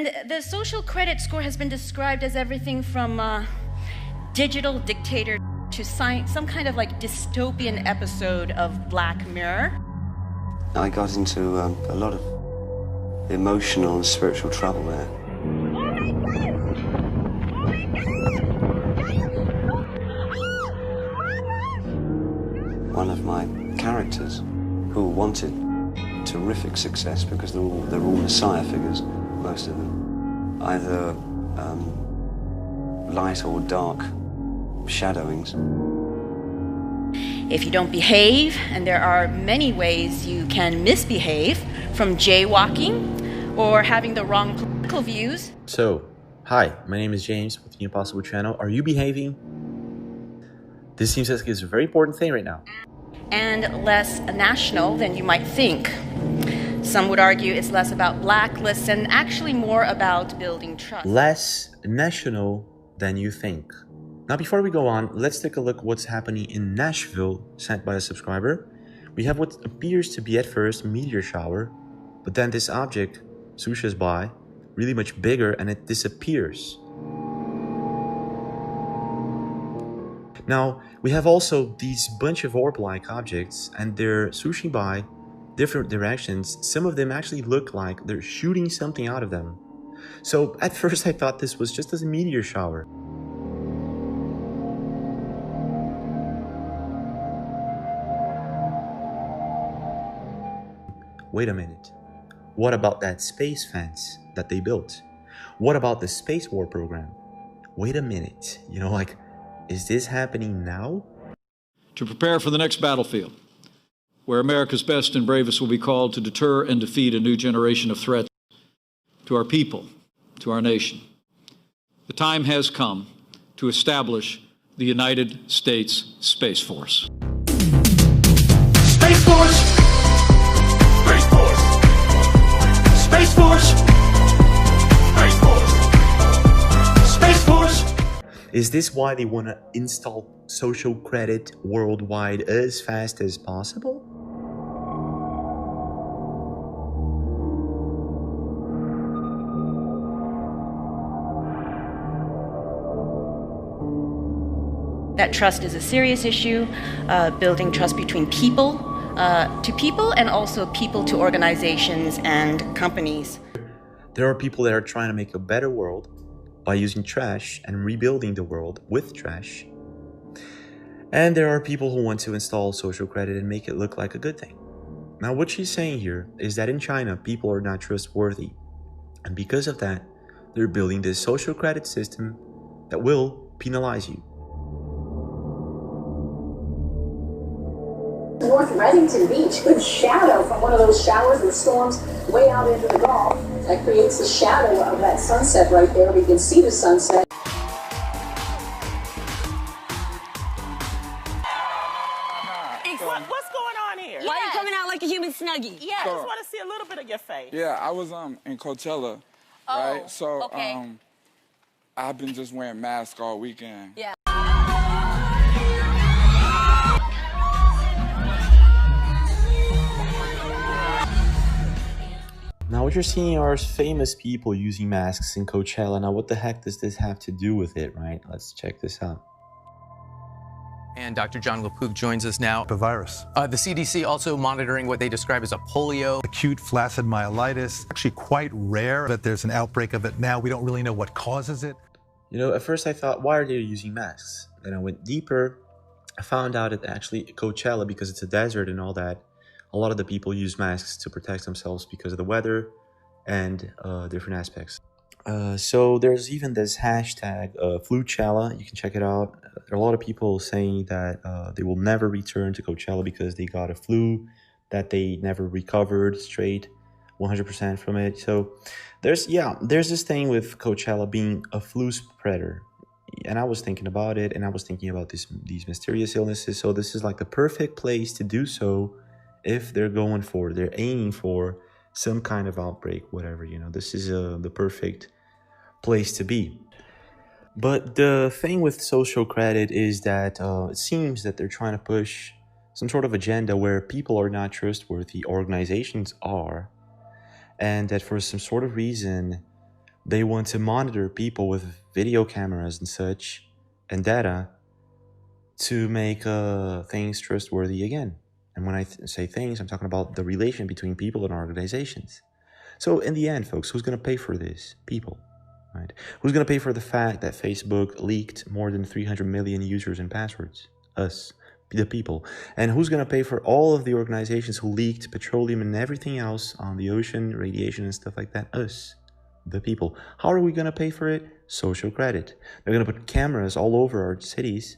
And the social credit score has been described as everything from digital dictator to some kind of like dystopian episode of Black Mirror. I got into a lot of emotional and spiritual trouble there. One of my characters who wanted terrific success because they're all messiah figures, most of them, either light or dark shadowings. If you don't behave, and there are many ways you can misbehave, from jaywalking or having the wrong political views. So, hi, my name is James with the Impossible channel. Are you behaving? This seems like it's a very important thing right now. And less national than you might think. Some would argue it's less about blacklists and actually more about building trust. Less national than you think. Now, before we go on, let's take a look at what's happening in Nashville, sent by a subscriber. We have what appears to be at first a meteor shower, but then this object swooshes by, really much bigger, and it disappears. Now, we have also these bunch of orb-like objects, and they're swooshing by different directions. Some of them actually look like they're shooting something out of them. So at first I thought this was just a meteor shower. Wait a minute. What about that space fence that they built? What about the space war program? Wait a minute. Is this happening now? To prepare for the next battlefield, where America's best and bravest will be called to deter and defeat a new generation of threats to our people, to our nation. The time has come to establish the United States Space Force. Space Force! Space Force! Space Force! Space Force! Space Force! Is this why they want to install social credit worldwide as fast as possible? That trust is a serious issue, building trust between people to people and also people to organizations and companies. There are people that are trying to make a better world by using trash and rebuilding the world with trash. And there are people who want to install social credit and make it look like a good thing. Now, what she's saying here is that in China, people are not trustworthy. And because of that, they're building this social credit system that will penalize you. North Reddington Beach, good shadow from one of those showers and storms way out into the Gulf. That creates the shadow of that sunset right there. We can see the sunset. What's going on here? Why are you coming out like a human snuggie? Yeah, I just want to see a little bit of your face. Yeah, I was in Coachella, right? So okay. I've been just wearing masks all weekend. Yeah. Now what you're seeing are famous people using masks in Coachella. Now what the heck does this have to do with it, right? Let's check this out. And Dr. John Lapook joins us now. The virus. The CDC also monitoring what they describe as a polio. Acute flaccid myelitis. Actually quite rare that there's an outbreak of it now. We don't really know what causes it. At first I thought, why are they using masks? Then I went deeper. I found out that actually Coachella, because it's a desert and all that, a lot of the people use masks to protect themselves because of the weather and different aspects. So there's even this hashtag, Fluchella. You can check it out. There are a lot of people saying that they will never return to Coachella because they got a flu that they never recovered straight 100% from it. So there's this thing with Coachella being a flu spreader. And I was thinking about it, and I was thinking about these mysterious illnesses. So this is like the perfect place to do so if they're aiming for some kind of outbreak, whatever, this is the perfect place to be. But the thing with social credit is that it seems that they're trying to push some sort of agenda where people are not trustworthy, organizations are, and that for some sort of reason, They want to monitor people with video cameras and such and data to make things trustworthy again. And when I say things, I'm talking about the relation between people and organizations. So in the end, folks, who's going to pay for this? People, right? Who's going to pay for the fact that Facebook leaked more than 300 million users and passwords? Us, the people. And who's going to pay for all of the organizations who leaked petroleum and everything else on the ocean, radiation and stuff like that? Us, the people. How are we going to pay for it? Social credit. They're going to put cameras all over our cities.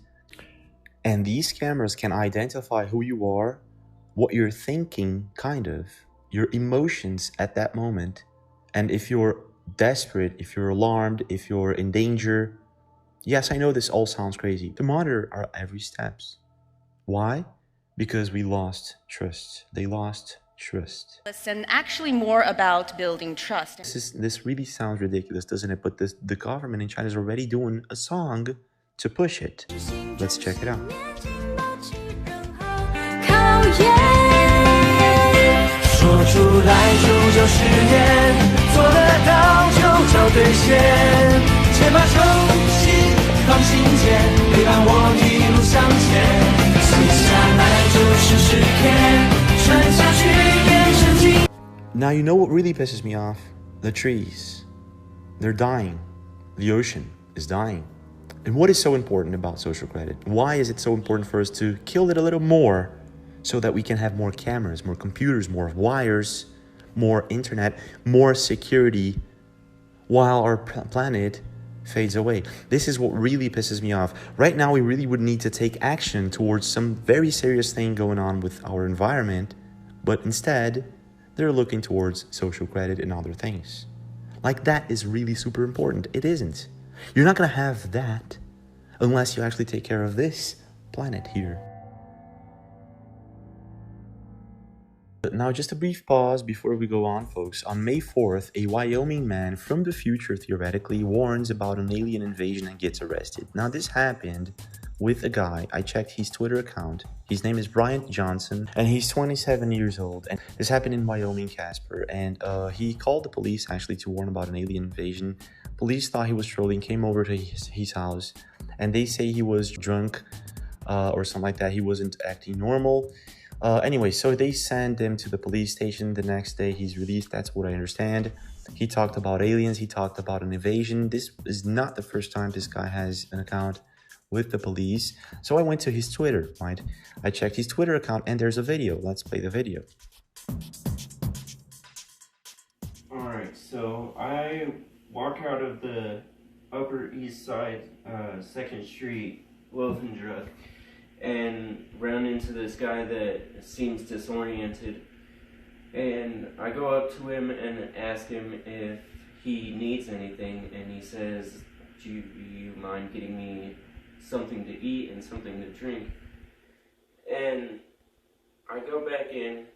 And these cameras can identify who you are, what you're thinking, kind of, your emotions at that moment. And if you're desperate, if you're alarmed, if you're in danger, yes, I know this all sounds crazy, to monitor our every steps. Why? Because we lost trust. They lost trust. And actually more about building trust. This really sounds ridiculous, doesn't it? But the government in China is already doing a song to push it. Let's check it out. 说出来就叫誓言，做得到就叫兑现。且把诚心放心间，陪伴我一路向前。写下来就是诗篇，传下去变成经。 Now you know what really pisses me off? The trees. They're dying. The ocean is dying. And what is so important about social credit? Why is it so important for us to kill it a little more so that we can have more cameras, more computers, more wires, more internet, more security while our planet fades away? This is what really pisses me off. Right now, we really would need to take action towards some very serious thing going on with our environment, but instead, they're looking towards social credit and other things. Like, that is really super important. It isn't. You're not going to have that unless you actually take care of this planet here. But now, just a brief pause before we go on, folks. On May 4th, a Wyoming man from the future, theoretically, warns about an alien invasion and gets arrested. Now, this happened with a guy. I checked his Twitter account. His name is Bryant Johnson, and he's 27 years old. And this happened in Wyoming, Casper. And he called the police, actually, to warn about an alien invasion. Police thought he was trolling, came over to his house, and they say he was drunk or something like that. He wasn't acting normal. Anyway, so they sent him to the police station. The next day he's released. That's what I understand. He talked about aliens. He talked about an invasion. This is not the first time this guy has an account with the police. So I went to his Twitter, right? I checked his Twitter account and there's a video. Let's play the video. Alright, so I walk out of the Upper East Side, 2nd Street, Wolfendruck, and run into this guy that seems disoriented. And I go up to him and ask him if he needs anything, and he says, do you mind getting me something to eat and something to drink? And I go back in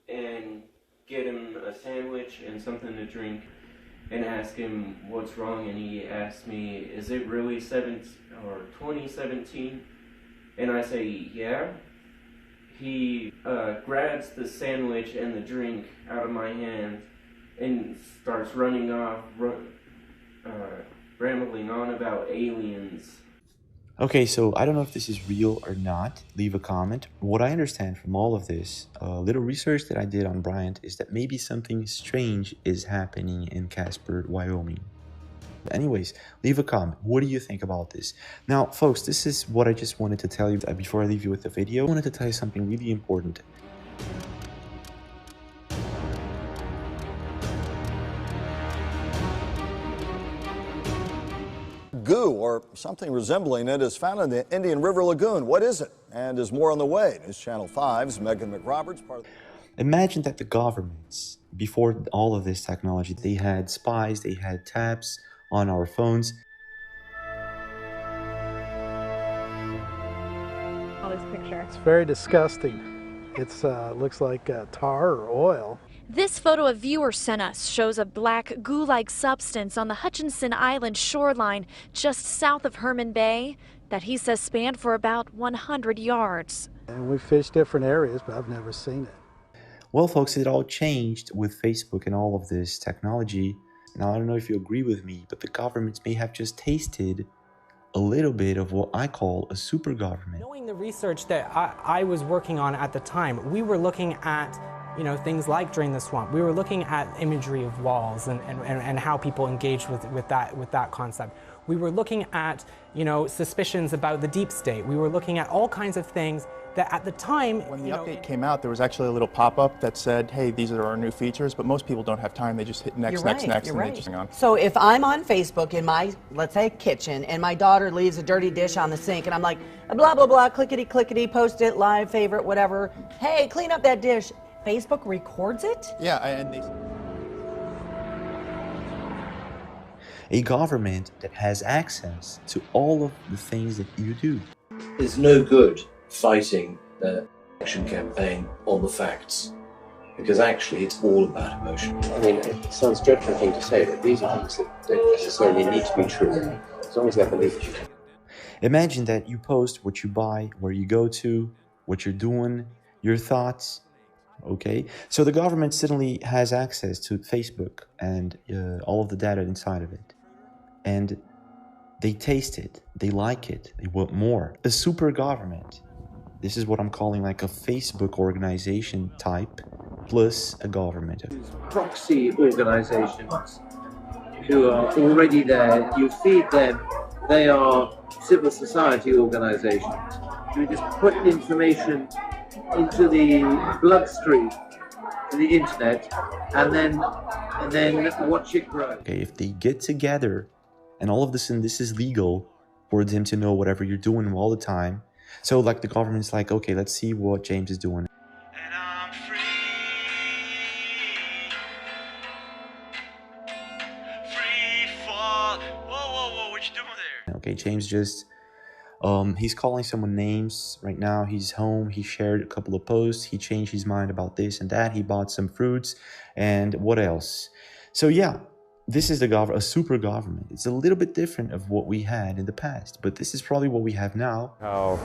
and get him a sandwich and something to drink and ask him what's wrong, and he asks me, is it really 2017? And I say, yeah. He grabs the sandwich and the drink out of my hand and starts running off, rambling on about aliens. Okay, so I don't know if this is real or not. Leave a comment. What I understand from all of this, little research that I did on Bryant, is that maybe something strange is happening in Casper, Wyoming. Anyways, leave a comment. What do you think about this? Now, folks, this is what I just wanted to tell you before I leave you with the video. I wanted to tell you something really important. Goo, or something resembling it, is found in the Indian River Lagoon. What is it? And is more on the way. News Channel 5's Megan McRoberts. Imagine that the governments, before all of this technology, they had spies, they had taps on our phones. Oh, this picture. It's very disgusting. It looks like tar or oil. This photo a viewer sent us shows a black goo-like substance on the Hutchinson Island shoreline just south of Herman Bay that he says spanned for about 100 yards. And we fished different areas, but I've never seen it. Well, folks, it all changed with Facebook and all of this technology. Now, I don't know if you agree with me, but the governments may have just tasted a little bit of what I call a super government. Knowing the research that I was working on at the time, we were looking at things like Drain the Swamp. We were looking at imagery of walls and how people engaged with that concept. We were looking at suspicions about the deep state. We were looking at all kinds of things that at the time... When the update came out, there was actually a little pop-up that said, hey, these are our new features, but most people don't have time. They just hit next, next, and they just hang on. So if I'm on Facebook in my, let's say, kitchen, and my daughter leaves a dirty dish on the sink, and I'm like, blah, blah, blah, clickety, clickety, post it, live, favorite, whatever, hey, clean up that dish. Facebook records it? Yeah, and a government that has access to all of the things that you do. It's no good fighting the election campaign on the facts, because actually it's all about emotion. I mean, it sounds a dreadful thing to say, but these are things that don't necessarily need to be true, as long as they're believed. Imagine that you post what you buy, where you go to, what you're doing, your thoughts. Okay, so the government suddenly has access to Facebook and all of the data inside of it, and they taste it, they like it, they want more. A super government. This is what I'm calling like a Facebook organization type plus a government. Proxy organizations who are already there, you feed them, they are civil society organizations. You just put information into the bloodstream, to the internet, and then watch it grow. Okay, if they get together and all of this and this is legal for them to know whatever you're doing all the time. So like the government's like, okay, let's see what James is doing. And I'm free. Free fall. Whoa, what you doing there? Okay, James just he's calling someone names right now. He's home. He shared a couple of posts. He changed his mind about this and that. He bought some fruits and what else? So yeah, this is a super government. It's a little bit different of what we had in the past, but this is probably what we have now. How,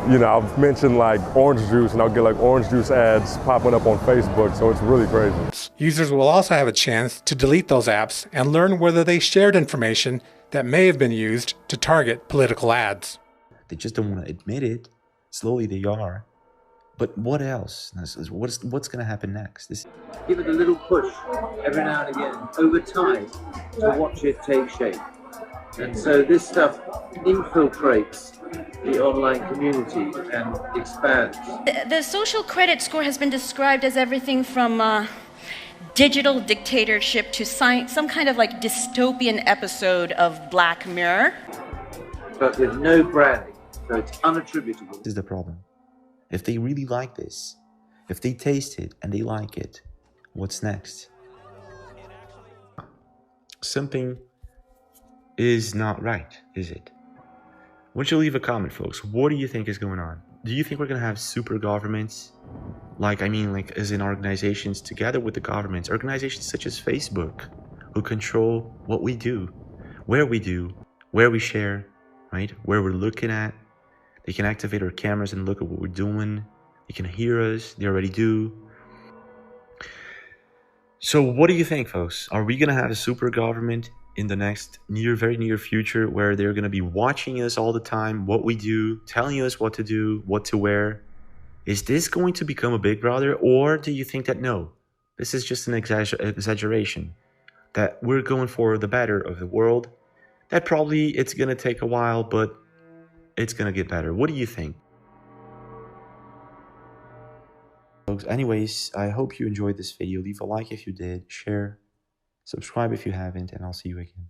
I've mentioned like orange juice, and I'll get like orange juice ads popping up on Facebook, so it's really crazy. Users will also have a chance to delete those apps and learn whether they shared information that may have been used to target political ads. They just don't want to admit it. Slowly they are. But what else? What's going to happen next? Give it a little push every now and again, over time, to watch it take shape. And so this stuff infiltrates the online community and expands. The social credit score has been described as everything from digital dictatorship to some kind of like dystopian episode of Black Mirror. But with no branding, so it's unattributable. This is the problem. If they really like this, if they taste it and they like it, what's next? Something is not right, is it? Why don't you leave a comment, folks? What do you think is going on? Do you think we're going to have super governments? Like as in organizations together with the governments, organizations such as Facebook, who control what we do, where we share, right? Where we're looking at. They can activate our cameras and look at what we're doing. They can hear us. They already do. So what do you think, folks? Are we going to have a super government in the next very near future where they're going to be watching us all the time, what we do, telling us what to do, what to wear? Is this going to become a big brother? Or do you think that no, this is just an exaggeration, that we're going for the better of the world, that probably it's going to take a while, but it's going to get better? What do you think? Folks, anyways, I hope you enjoyed this video. Leave a like if you did, share, subscribe if you haven't, and I'll see you again.